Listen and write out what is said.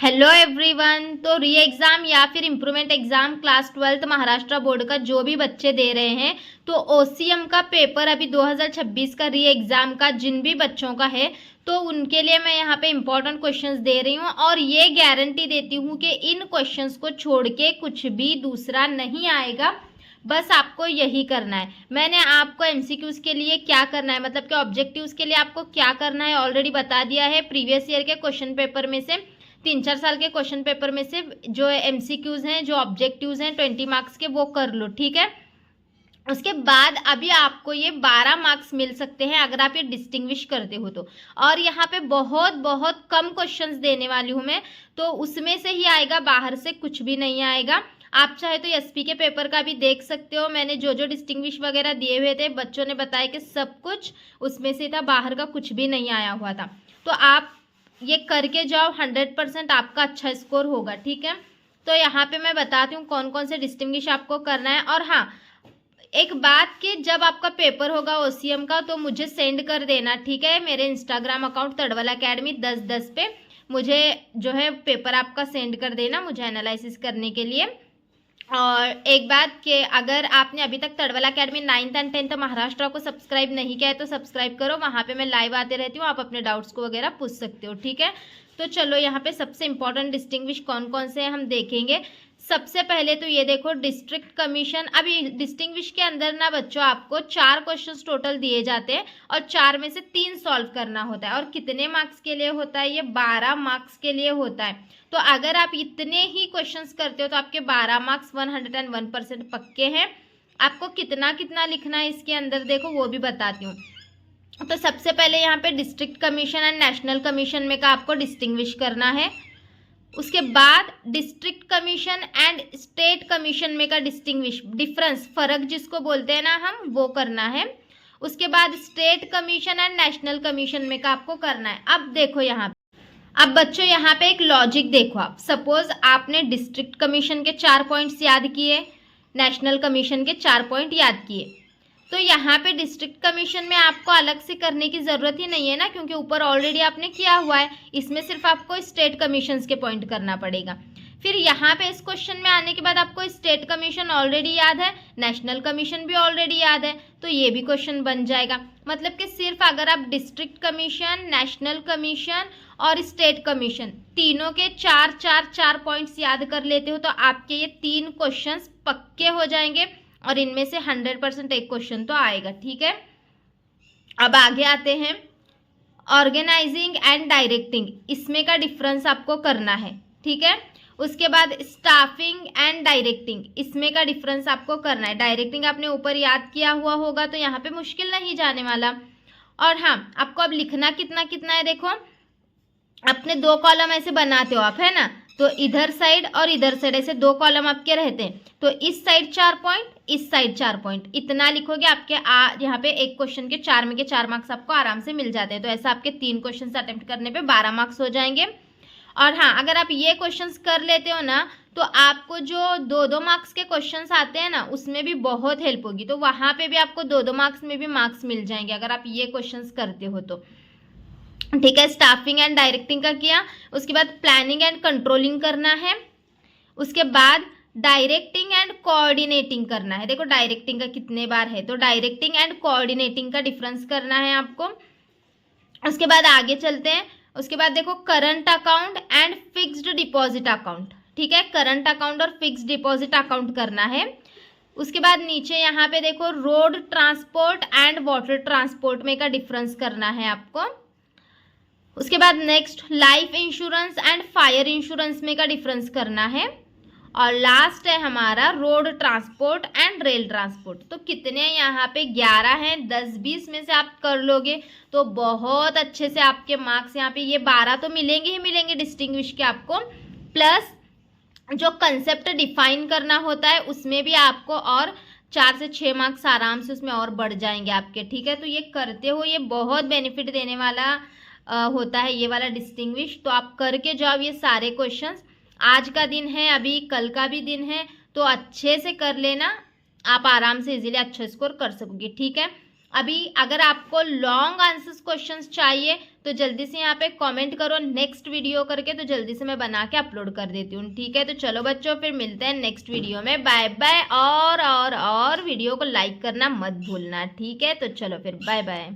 Hello everyone. तो री exam या फिर improvement exam class 12th Maharashtra board का जो भी बच्चे दे रहे हैं, तो ओसीएम का पेपर अभी 2026 का री एग्ज़ाम का जिन भी बच्चों का है, तो उनके लिए मैं यहाँ पे इम्पोर्टेंट क्वेश्चंस दे रही हूँ और ये गारंटी देती हूँ कि इन क्वेश्चंस को छोड़ के कुछ भी दूसरा नहीं आएगा। बस आपको यही करना है। मैंने आपको एमसीक्यूज के लिए क्या करना है, मतलब कि ऑब्जेक्टिव्स के लिए आपको क्या करना है ऑलरेडी बता दिया है। प्रीवियस ईयर के क्वेश्चन पेपर में से 3-4 साल के क्वेश्चन पेपर में से जो एमसीक्यूज हैं, जो ऑब्जेक्टिव्स हैं 20 मार्क्स के, वो कर लो, ठीक है। उसके बाद अभी आपको ये 12 मार्क्स मिल सकते हैं अगर आप ये डिस्टिंग्विश करते हो तो। और यहाँ पे बहुत बहुत कम क्वेश्चंस देने वाली हूँ मैं, तो उसमें से ही आएगा, बाहर से कुछ भी नहीं आएगा। आप चाहे तो एसपी के पेपर का भी देख सकते हो। मैंने जो जो डिस्टिंग्विश वगैरह दिए हुए थे, बच्चों ने बताया कि सब कुछ उसमें से था, बाहर का कुछ भी नहीं आया हुआ था। तो आप ये करके जाओ, 100% आपका अच्छा स्कोर होगा, ठीक है। तो यहाँ पे मैं बताती हूँ कौन कौन से डिस्टिंग्विश आपको करना है। और हाँ, एक बात कि जब आपका पेपर होगा ओसीएम का, तो मुझे सेंड कर देना, ठीक है। मेरे इंस्टाग्राम अकाउंट तड़वल अकेडमी 1010 पे मुझे जो है पेपर आपका सेंड कर देना, मुझे एनालिसिस करने के लिए। और एक बात कि अगर आपने अभी तक तड़वल academy 9th and 10th Maharashtra को सब्सक्राइब नहीं किया है तो सब्सक्राइब करो, वहाँ पे मैं लाइव आते रहती हूँ, आप अपने डाउट्स को वगैरह पूछ सकते हो, ठीक है। तो चलो यहाँ पे सबसे इंपॉर्टेंट डिस्टिंग्विश कौन कौन से हैं हम देखेंगे। सबसे पहले तो ये देखो, डिस्ट्रिक्ट कमीशन। अभी डिस्टिंग्विश के अंदर ना बच्चों आपको 4 क्वेश्चंस टोटल दिए जाते हैं और 4 में से 3 सॉल्व करना होता है। और कितने मार्क्स के लिए होता है? ये 12 मार्क्स के लिए होता है। तो अगर आप इतने ही क्वेश्चंस करते हो तो आपके 12 मार्क्स 101% पक्के हैं। आपको कितना कितना लिखना है इसके अंदर देखो, वो भी बताती हूँ। तो सबसे पहले यहाँ पे district commission and national commission में का आपको डिस्टिंग्विश करना है। उसके बाद district commission and state commission में का डिस्टिंग्विश, डिफरेंस, फर्क जिसको बोलते हैं ना हम, वो करना है। उसके बाद state commission and national commission में का आपको करना है। अब देखो यहाँ पे, अब बच्चों यहाँ पे एक लॉजिक देखो। आप सपोज आपने डिस्ट्रिक्ट कमीशन के 4 पॉइंट्स याद किए, नेशनल कमीशन के 4 पॉइंट याद किए, तो यहाँ पे डिस्ट्रिक्ट कमीशन में आपको अलग से करने की ज़रूरत ही नहीं है ना, क्योंकि ऊपर ऑलरेडी आपने किया हुआ है। इसमें सिर्फ आपको स्टेट कमीशंस के पॉइंट करना पड़ेगा। फिर यहाँ पे इस क्वेश्चन में आने के बाद आपको स्टेट कमीशन ऑलरेडी याद है, नेशनल कमीशन भी ऑलरेडी याद है, तो ये भी क्वेश्चन बन जाएगा। मतलब कि सिर्फ अगर आप डिस्ट्रिक्ट कमीशन, नेशनल कमीशन और स्टेट कमीशन तीनों के 4 पॉइंट्स याद कर लेते हो तो आपके ये 3 क्वेश्चन पक्के हो जाएंगे और इनमें से 100% एक क्वेश्चन तो आएगा, ठीक है। अब आगे आते हैं, ऑर्गेनाइजिंग एंड डायरेक्टिंग, इसमें का डिफरेंस आपको करना है, ठीक है। उसके बाद स्टाफिंग एंड डायरेक्टिंग, इसमें का डिफरेंस आपको करना है। डायरेक्टिंग आपने ऊपर याद किया हुआ होगा तो यहाँ पे मुश्किल नहीं जाने वाला। और हाँ, आपको अब लिखना कितना कितना है देखो, अपने 2 कॉलम ऐसे बनाते हो आप, है ना। तो इधर साइड और इधर साइड ऐसे 2 कॉलम आपके रहते हैं। तो इस साइड 4 पॉइंट, इस साइड 4 पॉइंट, इतना लिखोगे आपके यहाँ पे एक क्वेश्चन के 4 में के 4 मार्क्स आपको आराम से मिल जाते हैं। तो ऐसा आपके 3 क्वेश्चन अटेम्प्ट करने पे 12 मार्क्स हो जाएंगे। और हाँ, अगर आप ये क्वेश्चंस कर लेते हो ना, तो आपको जो 2-2 मार्क्स के क्वेश्चंस आते हैं ना, उसमें भी बहुत हेल्प होगी। तो वहाँ पे भी आपको 2-2 मार्क्स में भी मार्क्स मिल जाएंगे अगर आप ये क्वेश्चंस करते हो तो, ठीक है। स्टाफिंग एंड डायरेक्टिंग का किया। उसके बाद प्लानिंग एंड कंट्रोलिंग करना है। उसके बाद डायरेक्टिंग एंड कोऑर्डिनेटिंग करना है। देखो डायरेक्टिंग का कितने बार है, तो डायरेक्टिंग एंड कोऑर्डिनेटिंग का डिफरेंस करना है आपको। उसके बाद आगे चलते हैं। उसके बाद देखो, current account and fixed deposit account, ठीक है। करंट अकाउंट और फिक्स्ड डिपॉजिट अकाउंट करना है। उसके बाद नीचे यहाँ पे देखो, road transport and water transport में का डिफरेंस करना है आपको। उसके बाद next, life insurance and fire insurance में का डिफरेंस करना है। और लास्ट है हमारा road transport and rail transport. तो कितने यहाँ पे 11 हैं। 10-20 में से आप कर लोगे तो बहुत अच्छे से आपके मार्क्स यहाँ पे ये 12 तो मिलेंगे ही मिलेंगे डिस्टिंग्विश के आपको, प्लस जो कंसेप्ट डिफाइन करना होता है उसमें भी आपको और 4 से 6 मार्क्स आराम से उसमें और बढ़ जाएंगे आपके, ठीक है। तो ये करते हो, ये बहुत बेनिफिट देने वाला होता है ये वाला डिस्टिंग्विश। तो आप करके जाओ ये सारे क्वेश्चंस। आज का दिन है, अभी कल का भी दिन है, तो अच्छे से कर लेना, आप आराम से इजीली अच्छा स्कोर कर सकोगे, ठीक है। अभी अगर आपको लॉन्ग आंसर्स क्वेश्चंस चाहिए तो जल्दी से यहाँ पे कमेंट करो नेक्स्ट वीडियो करके, तो जल्दी से मैं बना के अपलोड कर देती हूँ। ठीक है, तो चलो बच्चों फिर मिलते हैं नेक्स्ट वीडियो में। Bye bye. और वीडियो को लाइक करना मत भूलना। ठीक है, तो चलो फिर बाय बाय।